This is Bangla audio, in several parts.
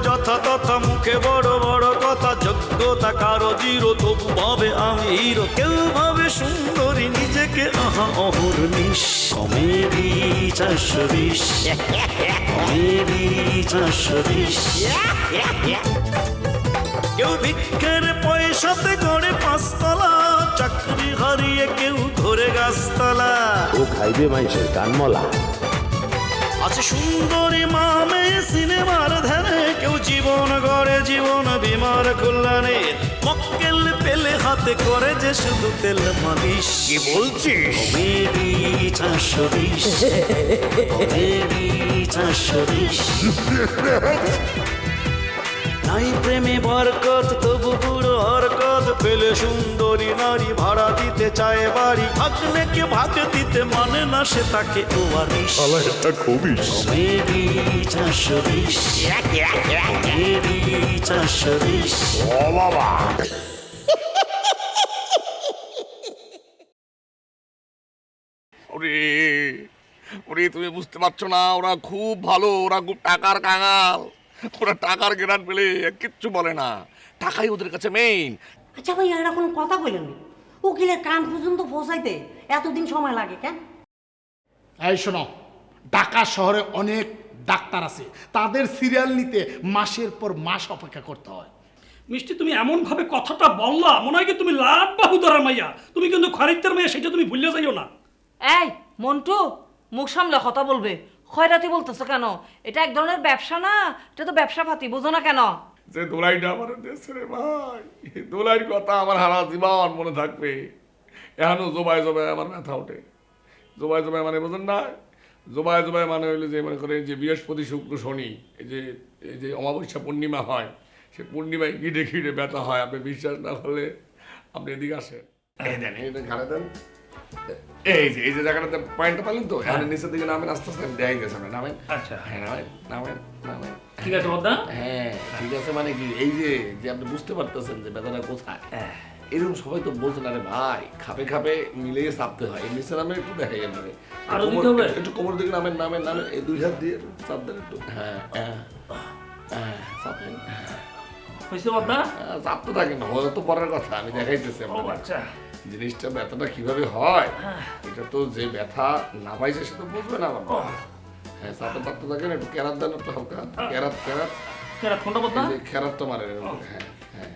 যথা তথা, মুখে বড় বড় কথা, যোগ্যতা কারো জিরো, তবু ভাবে আমি হিরো। কেউ ভাবে সুন্দরী নিজেকে, আহা অহর্নিশ। Comedy 420, comedy 420। কেউ ভিক্ষের পয়সাতে গড়ে 5 তলা, চাকরি হারিয়ে কেউ ধরে গাছতলা। ও খাইবে মাইসের কানমলা। আছে সুন্দরী মা মেয়ে সিনেমার ধ্যানে, কেউ জীবন গড়ে জীবন বিমার কল্যাণে। মক্কেল পেলে হাতে করে যে শুধু তেল মালিশ। কি বলছিস? Comedy 420, comedy 420। নাই প্রেমে বরকত, তবু বুড়ো হরকত, পেলে সুন্দরী নারী ভাড়া দিতে চায় বাড়ি। ভাগ্নেকে ভাগ দিতে মানে না সে, তাকে ওয়ারিশ। Comedy 420, comedy 420। ও বাবা, ওরে ওরে, তুমি বুঝতে পারছো না, ওরা খুব ভালো, ওরা খুব টাকার কাঙাল। ওরা টাকার গ্রান্ট পেলে কিচ্ছু বলে না, টাকাই ওদের কাছে মেইন। আচ্ছা ভাই, এরা কোনো কথা বললেন না? উকিলের কান পর্যন্ত পৌঁছাইতে এতদিন সময় লাগে কেন? এই শোনো, ঢাকা শহরে অনেক ডাক্তার আছে, তাদের সিরিয়াল নিতে মাসের পর মাস অপেক্ষা করতে হয়। মিষ্টি, তুমি এমন ভাবে কথাটা বললা, মনে হয় কি তুমি লাভ বাহুদরার মাইয়া, তুমি কিন্তু খরিদ্দার মাইয়া, সেটা তুমি ভুলে যাইও না। এই মন্টু, মুখ সামলে কথা বলবে। খয়রাতি বলতেছো কেন? এটা এক ধরনের ব্যবসা না, এটা তো ব্যবসা পাতি, বুঝো না কেন? যে দোলাইটা আমার দেশে রে ভাই, দোলাইয়ের কথা আমার হারা জীবন মনে থাকবে। এখনো জোবায় জোবায় আমার ব্যথা ওঠে। জোবায় জোবায় মানে বোঝেন না? জোবায় জোবায় মানে হইলে যে মনে করে যে বৃহস্পতি শুক্র শনি, এই যে অমাবস্যা পূর্ণিমা হয়, সে পূর্ণিমায় গিডে গিডে ব্যথা হয়। আপনি বিশ্বাস না করলে আপনি এদিকে আসেন, এই দেন, এই দেন, ঘাড়ে দেন। এই যে জায়গাটাতে পয়েন্টটা পেলেন তো, এখানে নিচের দিকে নামেন, আস্তে আস্তে দেখাই গেছে। নামেন। আচ্ছা, হ্যাঁ, নামেন নামেন নামেন। ঠিক আছে বদ্দা। হ্যাঁ ঠিক আছে, মানে কি এই যে আপনি বুঝতে পারতেছেন যে ব্যথাটা কোথায়। এরকম সবাই তো বলছেন, আরে ভাই খাপে খাপে মিলিয়ে চাপতে হয়। নিচে নামে একটু দেখাই যাবে, আরো দিতে হবে। একটু কোমর দিকে নামেন নামেন নামেন, এই 2 হাত দিয়ে চাপ দেন একটু। হ্যাঁ হ্যাঁ হ্যাঁ, চাপেন। হয়েছে বদ্দা? চাপতে থাকেন, হয়তো তো পরের কথা, আমি দেখাইতেছি। আচ্ছা, জিনিসটা ব্যথাটা কিভাবে হয়, এটা তো যে ব্যথা না পাইছে সে তো বুঝবে না বাবা। হ্যাঁ, চাপতে চাপতে থাকেন, একটু ক্যারাত দেন, একটু হালকা ক্যারাত ক্যারাত। কেরাত কোনটা বদ্দা? খেরাত তো মারে। হ্যাঁ হ্যাঁ।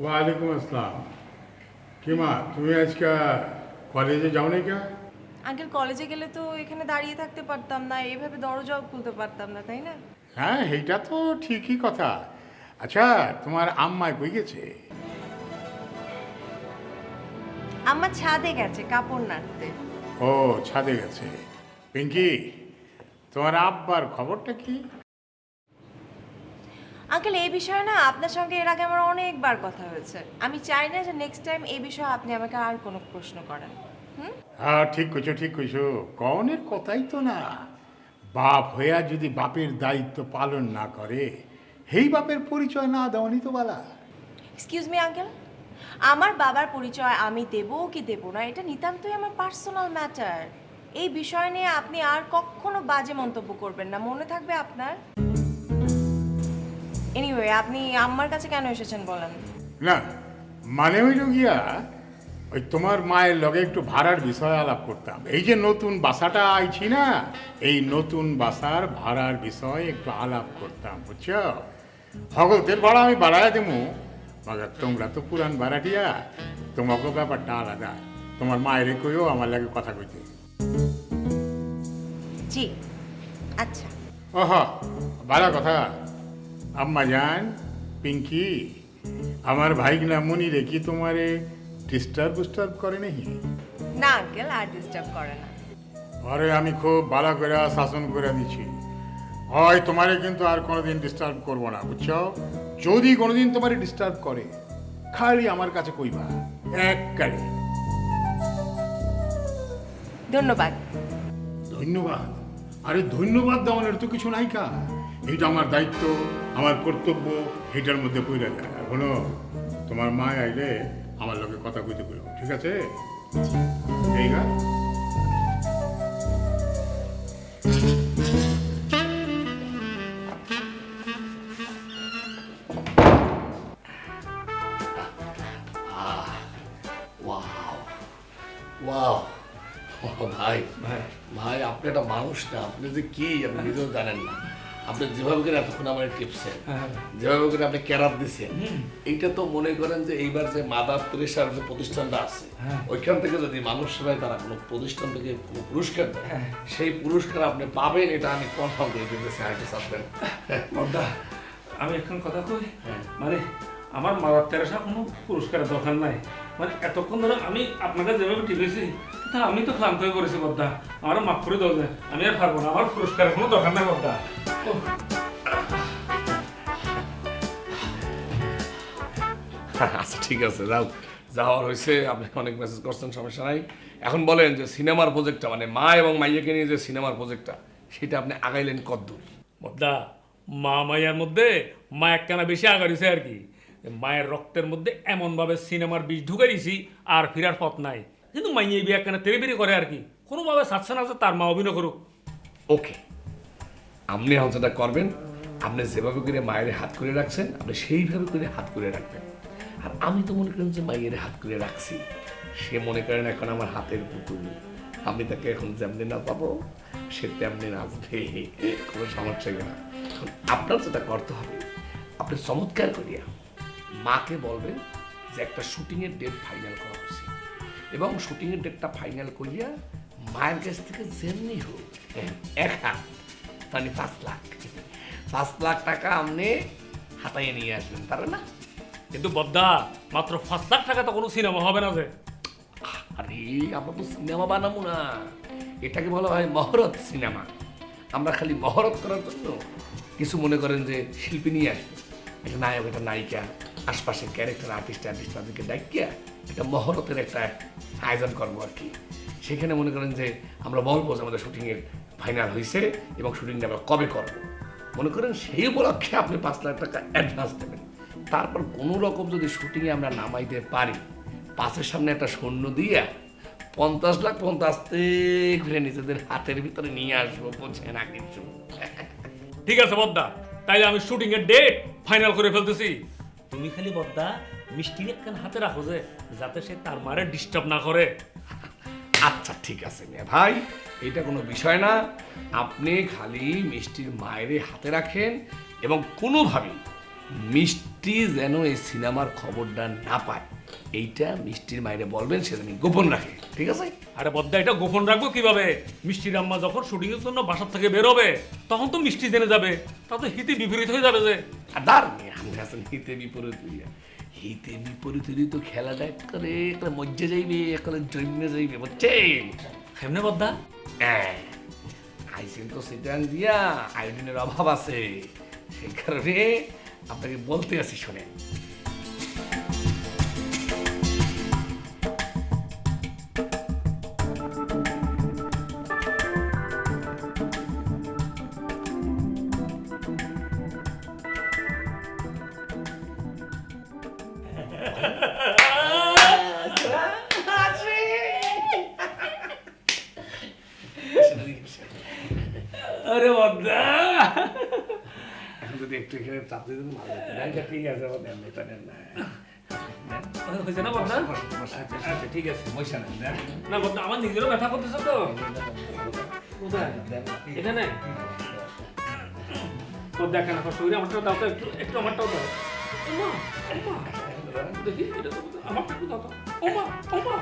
ওয়ালাইকুম আসসালাম। কি মা, তুমি আজকে কলেজে যাও না কেন? আঙ্কেল, কলেজে গেলে তো এখানে দাঁড়িয়ে থাকতে পারতাম না, এভাবে দরজাও খুলতে পারতাম না, তাই না? হ্যাঁ, এইটা তো ঠিকই কথা। আচ্ছা, তোমার আম্মা কই গেছে? আম্মা ছাদে গেছে কাপড় নাড়তে। ও, ছাদে গেছে। পিঙ্কি, তোমার আব্বার খবরটা কি? আঙ্কেল, এই বিষয়ে না আপনার সঙ্গে এর আগে আমার অনেকবার কথা হয়েছে। আমি চাই না যে নেক্সট টাইম এই বিষয়ে আপনি আমাকে আর কোনো প্রশ্ন করেন। হ্যাঁ, ঠিক কইছো ঠিক কইছো। কনের কথাই তো না, বাপ হইয়া যদি বাপের দায়িত্ব পালন না করে, সেই বাপের পরিচয় না দেওয়ানি তো বালা। এক্সকিউজ মি আঙ্কেল, আমার বাবার পরিচয় আমি দেবো কি দেবো না, এটা নিতান্তই আমার পার্সোনাল ম্যাটার। এই বিষয় নিয়ে আপনি আর কখনো বাজে মন্তব্য করবেন না, মনে থাকবে আপনার। এনিওয়ে, আপনি আম্মার কাছে কেন এসেছেন বলেন? না মানে হইল গিয়া, ওই তোমার মায়ের লগে একটু ভাড়ার বিষয় আলাপ করতাম। এই যে নতুন বাসাটা আইছি না, এই নতুন বাসার ভাড়ার বিষয় একটু আলাপ করতাম, বুঝছো? হগলতের ভাড়া আমি বাড়াইয়া দেবো, মগর তোমরা তো পুরান ভাড়াটিয়া, তোমাকে ব্যাপারটা আলাদা। তোমার মায়ের কইও আমার লাগে কথা কইতে। জি আচ্ছা। ওহ, ভালো কথা। আম্মা জান, পিঙ্কি, আমার ভাইগনা মনি রেখি তোমারে ডিস্টার্ব করে নাকি? না আঙ্কেল, আর ডিস্টার্ব করে না। আরে আমি খুব ভালো করে শাসন করে দিচ্ছি, হয় তোমারে কিন্তু আর কোনোদিন ডিস্টার্ব করবো না, বুঝছো? যদি কোনোদিন তোমারে ডিস্টার্ব করে, খালি আমার কাছে কইবা, এককালে। ধন্যবাদ। ধন্যবাদ? আরে ধন্যবাদ দেওয়ানোর তো কিছু নাই কা, এইটা আমার দায়িত্ব, আমার কর্তব্য, এটার মধ্যে পড়ে যায়। এখনো তোমার মা আইলে আমার লগে কথা কইতে কইব, ঠিক আছে? এই গা ওয়াও ভাই ভাই আপনি একটা মানুষ না, আপনি যে কি আপনি নিজেও জানেন না। আপনি যেভাবে করে এতক্ষণ আমার টিপসেন, যেভাবে করে আপনি ক্যারাত দিচ্ছেন, এইটা তো মনে করেন যে এইবার যে মাদার তেরেসার যে প্রতিষ্ঠানটা আছে ওইখান থেকে যদি মানুষরাই তারা কোনো প্রতিষ্ঠান থেকে কোনো পুরস্কার দেয়, সেই পুরস্কার আপনি পাবেন, এটা আমি কনফার্ম করে দিতেছি। আর কি চাচ্ছেন? বদ্দা আমি এখন কথা কই, মানে আমার মাদার তেরেসা কোনো পুরস্কারের দরকার নাই। মানে এতক্ষণ ধরে আমি আপনাকে যেভাবে টিপেছি তা আমি তো ক্লান্ত হয়ে পড়েছি বদ্দা, আমার মাফ করে দাও, যায় আমি আর পারবো না, আমার পুরস্কারের কোনো দরকার নাই বদ্দা। আচ্ছা ঠিক আছে, যাও যাওয়ার হয়েছে, আপনি অনেক মেসেজ করছেন, সমস্যা নাই। এখন বলেন যে সিনেমার প্রজেক্টটা, মানে মা এবং মাইয়াকে নিয়ে যে সিনেমার প্রজেক্টটা, সেটা আপনি আগাইলেন কদ্দূর? বদ্দা মা মায়ের মধ্যে মা একখানা বেশি আগাড়িছে আর কি। মায়ের রক্তের মধ্যে এমনভাবে সিনেমার বীজ ঢুকে দিয়েছি আর ফেরার পথ নাই। কিন্তু মাইয়ে এই বিয়ে একখানা তেড়ে বেরি করে আর কি, কোনোভাবে ছাড়ছে না যে তার মা অভিনয় করুক। ওকে, আপনি এখন যেটা করবেন, আপনি যেভাবে করে মায়ের হাত করে রাখছেন আপনি সেইভাবে করে হাত করে রাখবেন। আর আমি তো মনে করেন যে মায়ের হাত করে রাখছি, সে মনে করেন এখন আমার হাতের পুতুল, আমি তাকে এখন যেমনি না পাবো সে তেমনি নাচবে, কোনো সমস্যা না। এখন আপনার যেটা করতে হবে, আপনি চমৎকার করিয়া মাকে বলবেন যে একটা শুটিংয়ের ডেট ফাইনাল করা হয়েছে, এবং শুটিংয়ের ডেটটা ফাইনাল করিয়া মায়ের কাছ থেকে যেমনি হোক 1 হাত মানে 5 লাখ টাকা আপনি হাতাইয়ে নিয়ে আসবেন, পারেন না? কিন্তু বদ্দা মাত্র 5 লাখ টাকা তো কোনো সিনেমা হবে না যে। আরে আমরা তো সিনেমা বানাবো না, এটাকে বলা হয় মহরত সিনেমা। আমরা খালি মহরত করার জন্য কিছু মনে করেন যে শিল্পী নিয়ে আসবো, একটা নায়ক একটা নায়িকা, আশপাশের ক্যারেক্টার আর্টিস্ট তাদেরকে ডাকিয়া একটা মহরতের একটা আয়োজন করবো আর কি। সেখানে মনে করেন যে আমরা বলবো যে আমাদের শুটিংয়ের ফাইনাল হয়েছে এবং শুটিংটা আমরা কবে করবো, মনে করেন সেই উপলক্ষে আপনি 5 লাখ টাকা অ্যাডভান্স দেবেন। তারপর কোনো রকম যদি শুটিংয়ে আমরা নামাইতে পারি, পাশের সামনে একটা সৈন্য দিয়া 50 লাখ আস্তে ঘুরে নিজেদের হাতের ভিতরে নিয়ে আসবো, বুঝছে না কিছু? ঠিক আছে বদ্দা, তাইলে আমি শুটিং এর ডেট ফাইনাল করে ফেলতেছি। তুমি খালি বদ্দা মিষ্টির একখান হাতে রাখো যে, যাতে সে তার মারে ডিস্টার্ব না করে। আচ্ছা ঠিক আছে মিয়া ভাই, এটা কোনো বিষয় না। আপনি খালি মিষ্টির মায়ের হাতে রাখেন এবং কোনোভাবেই মিষ্টি যেন এই সিনেমার খবরটা না পায়, এইটা মিষ্টির মায়েরে বলবেন, সে যেন গোপন রাখে, ঠিক আছে? আরে বদ্দা এটা গোপন রাখবো কিভাবে? মিষ্টির আম্মা যখন শুটিং এর জন্য বাসার থেকে বের হবে তখন তো মিষ্টি জেনে যাবে, তা তো হিতে বিপরীত হয়ে যাবে যে। আর দার মিয়া আমি আছেন হিতে বিপরীত হইয়া, হিতে বিপরীত হইলে তো খেলাটা করে একটা মজ্জা যাইবে, একটা জন্মে যাইবে, বুঝছেন? কেমনে বদ্দা? হ্যাঁ, আইসেন তো সেটান দিয়া আয়োডিনের অভাব আছে, সেই কারণে আপনাকে বলতে আছি, শোনেন। আরে বদ্দা এখন যদি একটু এখানে চাপ দিয়ে দেন ভালো হতো। না, ঠিক আছে, আমার দেন এটা নেন না। হয়েছে না বদ্দা? আচ্ছা ঠিক আছে, পয়সা নেন, দেন। না বদ্দা আমার নিজেরও ব্যথা করতেছে তো। কোথায়? এটা নেই বদ্দা, কেন কষ্ট করি? আমারটাও দাও তো, একটু একটু আমারটাও দাও। ওমা ওমা দেখি, এটা তো আমারটা একটু দাও তো। ওমা ওমা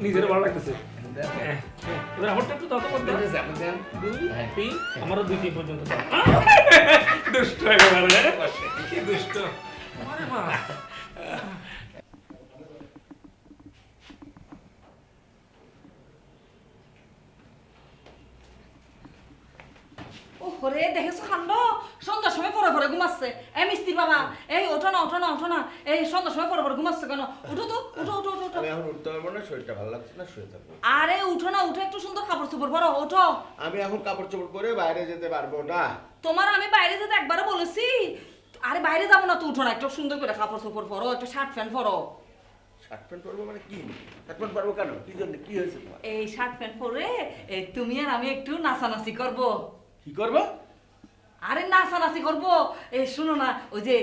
নিজেরও ভালো লাগতেছে। এবার আমারটা একটু দাও তো বদ্দা। আমারও 2-3 পর্যন্ত দাও। দুষ্ট একেবারে, কি দুষ্ট। আরে মা ওরে দেখেছো কাণ্ড, সন্ধ্যার সময় পরে পরে ঘুমাচ্ছে। এই মিস্ত্রি বাবা, এই ওঠো না ওঠো না ওঠো না, এই সন্ধ্যার সময় পরে পরে ঘুমাচ্ছে কেন? উঠো তো, উঠো উঠো উঠো। আমি এখন উঠতে পারবো না, শরীরটা ভালো লাগছে না, শুয়ে থাকবো। আরে উঠো না, উঠে একটু সুন্দর কাপড় চোপড় পরো, ওঠো। আমি এখন কাপড় চোপড় পরে বাইরে যেতে পারবো না। তোমার আমি বাইরে যেতে একবারও বলেছি? আরে বাইরে যাবো না তো, উঠো না, একটু সুন্দর করে কাপড় চোপড় পরো, একটা শার্ট প্যান্ট পরো। শার্ট প্যান্ট পরবো মানে কি? শার্ট প্যান্ট পরবো কেন? কি জন্য? কি হয়েছে তোমার? এই শার্ট প্যান্ট পরে তুমি আর আমি একটু নাচানাচি করবো। কি করবো? আরে নাচানাচি করবো। শুনো না, ওই যে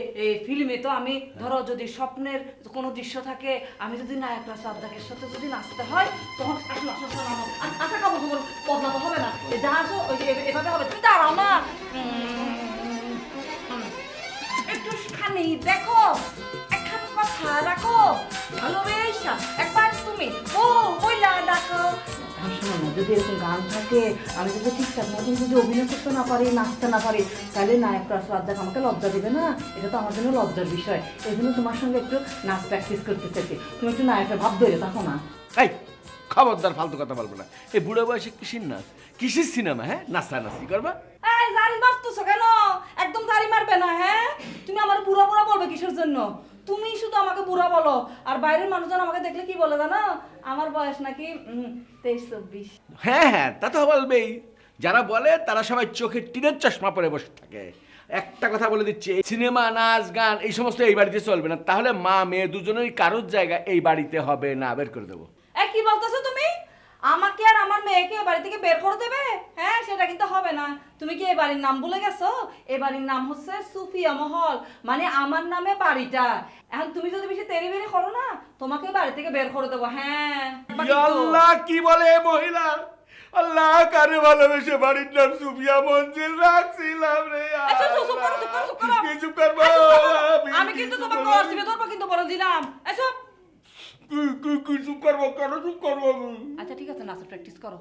ফিল্মে তো আমি ধরো যদি স্বপ্নের কোনো দৃশ্য থাকে, আমি যদি নায়ক সাদ্দাকের সাথে যদি নাচতে হয়, তখন আসো আসো আসো, নামো। আচ্ছা কাপড় চোপড় বদলাতে হবে না, যা আসো ওই যে এভাবে হবে। তুমি দাঁড়াও না, একটু খানি দেখো, একটা কথা রাখো, ভালোবেসা একবার তুমি ও বইলা ডাকো। শোনো না, যদি এরকম গান থাকে, আমি যদি ঠিকঠাক মতন যদি অভিনয় করতে না পারি, নাচতে না পারি, তাহলে নায়করা শ্রদ্ধা আমাকে লজ্জা দিবে না? এটা তো আমার জন্য লজ্জার বিষয়। এই জন্য তোমার সঙ্গে একটু নাচ প্র্যাকটিস করতে চাইছি। তুমি একটু নায়কের ভাব ধরে থাকো না। এই খবরদার ফালতু কথা বলবো না। এই বুড়ো বয়সে কিসের নাচ, কিসের সিনেমা? হ্যাঁ, নাচানাচি করবা? এই জারি মারতেছো কেন? একদম জারি মারবে না। হ্যাঁ, তুমি আমার বুড়া বুড়া বলবে কিসের জন্য? তুমি শুধু আমাকে বুড়া বলো, আর বাইরের মানুষজন আমাকে দেখলে কি বলে জানো? আমার বয়স নাকি 23-24। হ্যাঁ হ্যাঁ, তা তো বলবেই। যারা বলে তারা সবাই চোখে টিনের চশমা পরে বসে থাকে। একটা কথা বলে দিচ্ছি, সিনেমা, নাচ, গান এই সমস্ত এই বাড়িতে চলবে না। তাহলে মা মেয়ে দুজনেরই কারোর জায়গা এই বাড়িতে হবে না, বের করে দেবো। কি বলতেছো তুমি? আমাকে আর আমার মেয়েকে এ বাড়ি থেকে বের করে দেবে? হ্যাঁ, সেটা কিন্তু হবে না। তুমি কি এ বাড়ির নাম ভুলে গেছো? এ বাড়ির নাম হচ্ছে সুফিয়া মহল, মানে আমার নামে বাড়িটা। এখন তুমি যদি বেশি তেরি বেরি করো না, তোমাকে বাড়ি থেকে বের করে দেবো। হ্যাঁ, আল্লাহ, কি বলে মহিলা! আল্লাহ, কারে ভালোবেসে বাড়ির নাম সুফিয়া মঞ্জিল রাখছিলাম রে। চুপ করবো? আমি কিন্তু তোমাকে অসিবে ধরবো, কিন্তু বলে দিলাম। চুপ চুপ করবো কেন? চুপ করবো। আচ্ছা ঠিক আছে, নাচের প্র্যাকটিস করো,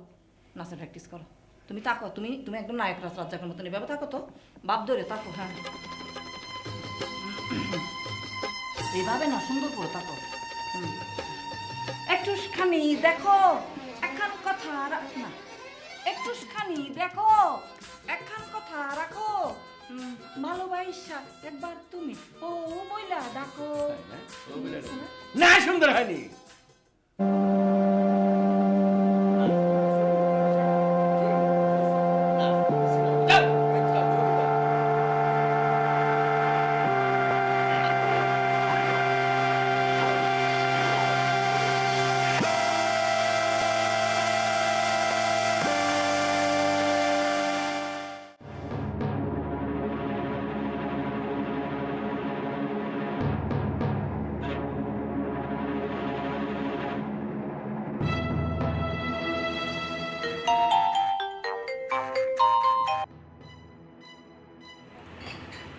নাচের প্র্যাকটিস করো। তুমি তাকো, তুমি তুমি একদম নায়ক রাজ্জাকের মতন এভাবে থাকো তো, বাপ ধরে থাকো। হ্যাঁ, এইভাবে না, সুন্দর করে থাকো। একটুখানি দেখো, একখান কথা রাখো না, একটুখানি দেখো, একখান কথা রাখো, ভালোবাসা একবার তুমি ও বইলা ডাকো। না, সুন্দর হয়নি।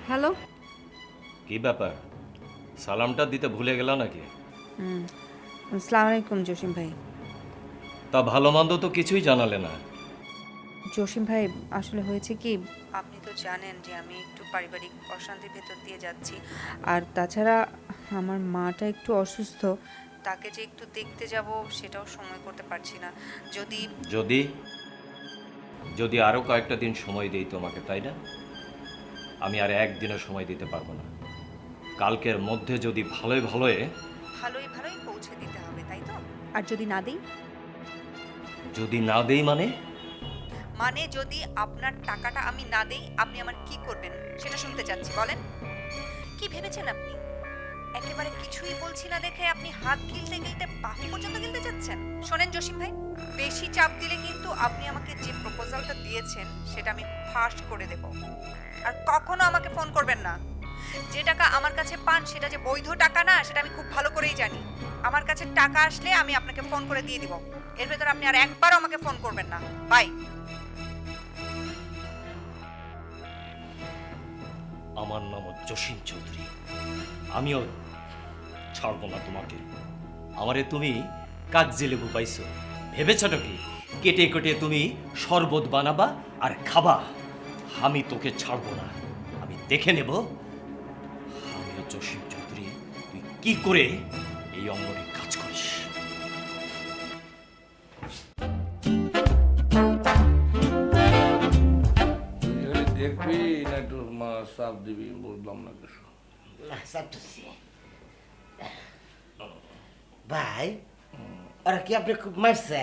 হ্যালো। কি ব্যাপার, সালামটা দিতে ভুলে গেল নাকি? আসসালামু আলাইকুম জসিম ভাই। তা ভালো মন্দ তো কিছুই জানালে না। জসিম ভাই, আসলে হয়েছে কি, আপনি তো জানেন যে আমি একটু পারিবারিক অশান্তির ভেতর দিয়ে যাচ্ছি, আর তাছাড়া আমার মাটা একটু অসুস্থ, তাকে যে একটু দেখতে যাব সেটাও সময় করতে পারছি না। যদি যদি যদি আরো কয়েকটা দিন সময় দেই তোমাকে, তাই না? আমি আর একদিনও সময় দিতে পারবো না। কালকের মধ্যে যদি ভালোই ভালোই পৌঁছে দিতে হবে, তাই তো? আর যদি না দেই? যদি না দেই মানে? মানে যদি আপনার টাকাটা আমি না দেই, আপনি আমার কি করবেন সেটা শুনতে চাচ্ছি, বলেন। কি ভেবেছেন আপনি? একেবারে কিছুই বলছি না দেখে আপনি হাত গিলতে গিলতে বাহু পর্যন্ত গিলতে যাচ্ছেন। শোনেন জসিম ভাই, বেশি চাপ দিলে কিন্তু আপনি আমাকে যে প্রপোজালটা দিয়েছেন সেটা আমি ফাঁস করে দেব। আর কখনো আমাকে ফোন করবেন না। যে টাকা আমার কাছে পান সেটা যে বৈধ টাকা না, সেটা আমি খুব ভালো করেই জানি। আমার কাছে টাকা আসলে আমি আপনাকে ফোন করে দিয়ে দিব। এর ভেতর আপনি আর একবারও আমাকে ফোন করবেন না। বাই। আমার নাম জসিম চৌধুরী, আমিও ছাড়বো না তোমাকে। আমারে তুমি কাগজে লেবু পাইছো, ভেবেছটা কি কেটে কেটে তুমি শরবত বানাবা আর খাবা? আমি তোকে ছাড়বো না, আমি দেখে নেব আমিও জসিম চৌধুরী তুই কি করে এই অঙ্গনে কাজ করিস। দেখবি না একটু চাপ দিবি, বুঝলাম না কিছু। ভাই ওরা কি আপনি খুব মারছে?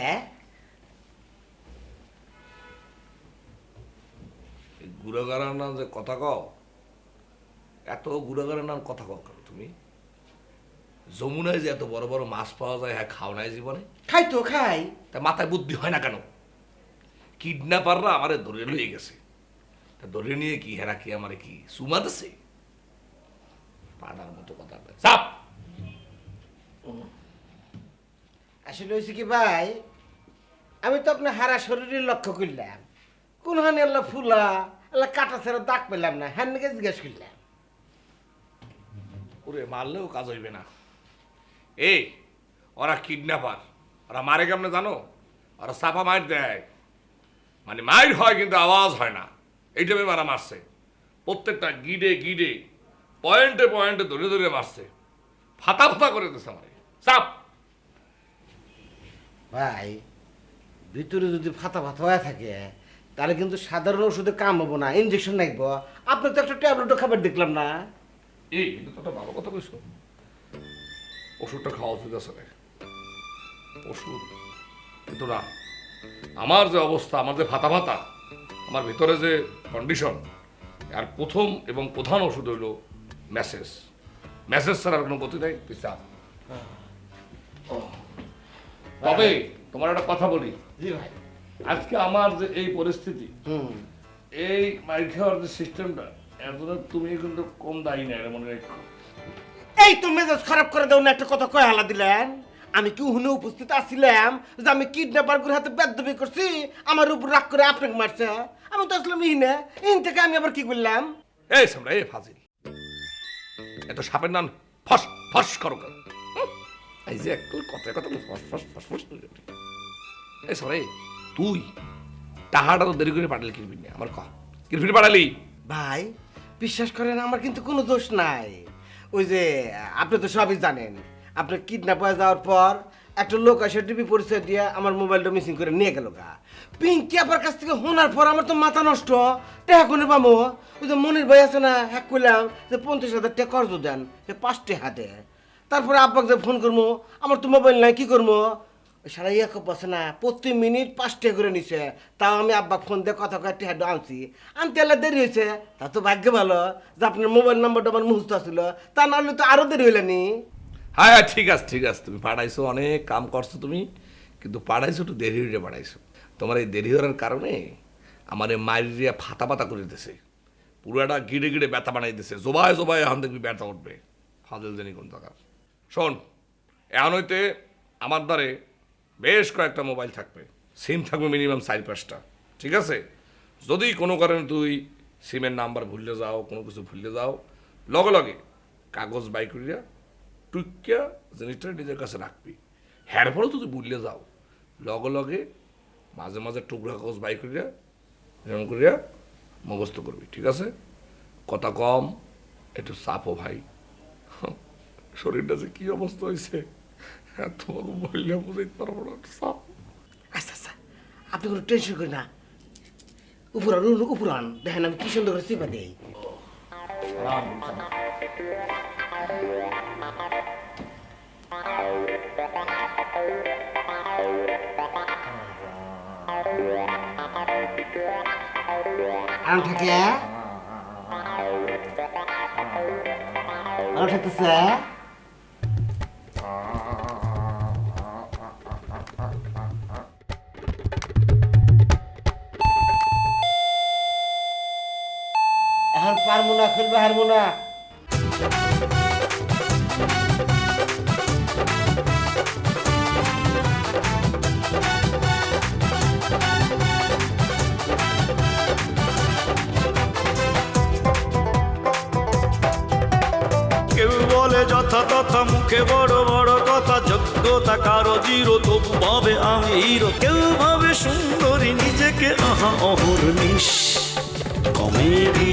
গুড়াগাড়ার নাম যে কথা কও, এত গুড়াগাড়ার নাম কথা কও কেন তুমি? যমুনায় যে এত বড় বড় মাছ পাওয়া যায়, হ্যাঁ খাও নাই জীবনে? খাই তো খাই। তা মাথায় বুদ্ধি হয় না কেন? কিডন্যাপাররা আমারে ধরে লয়ে গেছে, তা ধরে নিয়ে কি হেরা কি আমারে কি সুমা দিছে? পাড়ার মতো কথা চাপ। আসলে হয়েছে কি ভাই, আমি তো আপনার হারা শরীরের লক্ষ্য করলাম, কোন হানি আল্লাহ ফুলা আল্লাহ কাটা ছেড়ে দাগ পেলাম না, হ্যাঁ নাকি জিজ্ঞেস করলাম। ওরে মারলেও কাজ হইবে না। এই ওরা কিডন্যাপার, ওরা মারে কেমনে জানো? ওরা চাপা মার দেয়, মানে মাইর হয় কিন্তু আওয়াজ হয় না, এইটা মারা মারছে। প্রত্যেকটা গিডে গিডে পয়েন্টে পয়েন্টে ধরে ধরে মারছে, ফাতা ফাতা করে দিচ্ছে আমারে। চাপ। ভাই ভিতরে যদি ফাতা ফাতা হয়ে থাকে তাহলে কিন্তু সাধারণ ওষুধে কাম হবো না, ইঞ্জেকশন লাগবো। আপনি তো একটা ট্যাবলেটও খাবার দেখলাম না। এই কিন্তু তো একটা ভালো কথা কইছো, ওষুধটা খাওয়া উচিত আছে না। ওষুধ কিন্তু না, আমার যে অবস্থা, আমার যে ফাতা ফাতা, আমার ভিতরে যে কন্ডিশন, আর প্রথম এবং প্রধান ওষুধ হইল মেসেজ। মেসেজ ছাড়া আর কোনো গতি নেই। পিসা তবে তোমার একটা কথা বলি, জি ভাই। আজকে আমার যে এই পরিস্থিতি, এই মাইর খাওয়ার যে সিস্টেমটা, এর জন্য তুমি কিন্তু কম দায়ী না, এটা মনে রাখো। এই তো মেজাজ খারাপ করে দাও না, একটা কথা কয়ে হালা দিলেন। আমি কি হুনে উপস্থিত আছিলাম যে আমি কিডন্যাপার করে হাতে বেদবি করছি, আমার উপর রাগ করে আপনাকে মারছে? আমি তো আসলে ইহিনে, ইহিন থেকে আমি আবার কি করলাম? এই সামনে এই ফাজিল, এত সাপের নাম ফস ফস করো কেন? এই যে একটু কথায় কথা ফস ফস ফস ফস। এই সরে তুই টাহাটা তো দেরি করে পাঠালি কিরফিনে, আমার কহ কিরফিনে পাঠালি? ভাই বিশ্বাস করেন আমার কিন্তু কোনো দোষ নাই। ওই যে আপনি তো সবই জানেন, আপনার কিডন্যাপ হয়ে যাওয়ার পর একটা লোক এসে টিভি পরিচয় দিয়ে আমার মোবাইলটা মিসিং করে নিয়ে গেল গা। পিঙ্কি আপার কাছ থেকে শোনার পর আমার তো মাথা নষ্ট, টাকা কোনে পাবো? ওই যে মনির ভাই আছে না, হ্যাক করলাম যে 50,000 টাকা কর্জ দেন, সে 5টা হাতে। তারপরে আব্বাকে যে ফোন করবো, আমার তো মোবাইল নাই, কি করবো? ওই সারা ইয়ে বসে না, প্রতি মিনিট 5 টাকা করে নিছে। তাও আমি আব্বাকে ফোন দিয়ে কথা কয়ে টিহাটা আনছি, আনতে এলে দেরি হয়েছে। তা তো ভাগ্য ভালো যে আপনার মোবাইল নাম্বারটা আমার মুহূর্ত ছিল, তা নাহলে তো আরো দেরি হইলেনি। হ্যাঁ হ্যাঁ ঠিক আছে ঠিক আছে, তুমি পাঠাইছো, অনেক কাম করছো তুমি, কিন্তু পাঠাইছো একটু দেরি হয়ে পাঠাইছো। তোমার এই দেরি হওয়ার কারণে আমার এই মাইরিয়া ফাতা পাতা করে দিতেছে, পুরাটা গিড়ে গিড়ে ব্যথা বানাই দিতেছে। জোবায় জোবায় এখন দেখবি ব্যথা উঠবে। ফাজল জানি কোন টাকার। শোন, এখন হইতে আমার দ্বারে বেশ কয়েকটা মোবাইল থাকবে, সিম থাকবে মিনিমাম 4-5টা, ঠিক আছে? যদি কোনো কারণে তুই সিমের নাম্বার ভুলে যাও, কোনো কিছু ভুলে যাও, লগে লগে কাগজ বাই করিয়া টুকিয়া জিনিসটা নিজের কাছে রাখবি। হ্যার পরেও তুই ভুলে যাও, লগে লগে মাঝে মাঝে টুকরা কাগজ বাই করিয়া এরকম করিয়া মুখস্থ করবি, ঠিক আছে? কথা কম, একটু চাপও ভাই, শরীরটা যে কি অবস্থা হয়েছে তোমাকে বললে বুঝাইতে পারবো না। চাপ। আচ্ছা আচ্ছা, আপনি কোনো টেনশন করেন না, উপরান দেখেন আমি কি সুন্দর করে চিপা দেই। আরাম থাকে, আরাম থাকতেছে। এখন পারবো না, খুলবে হারবো না। কেউ বলে যথা তথা, মুখে বড় বড় কথা, যোগ্যতা কারো জিরো, তবু ভাবে আমি হিরো। কেউ ভাবে সুন্দরী নিজেকে, আহা অহর্নিশ। কমেডি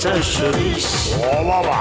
420। ও বাবা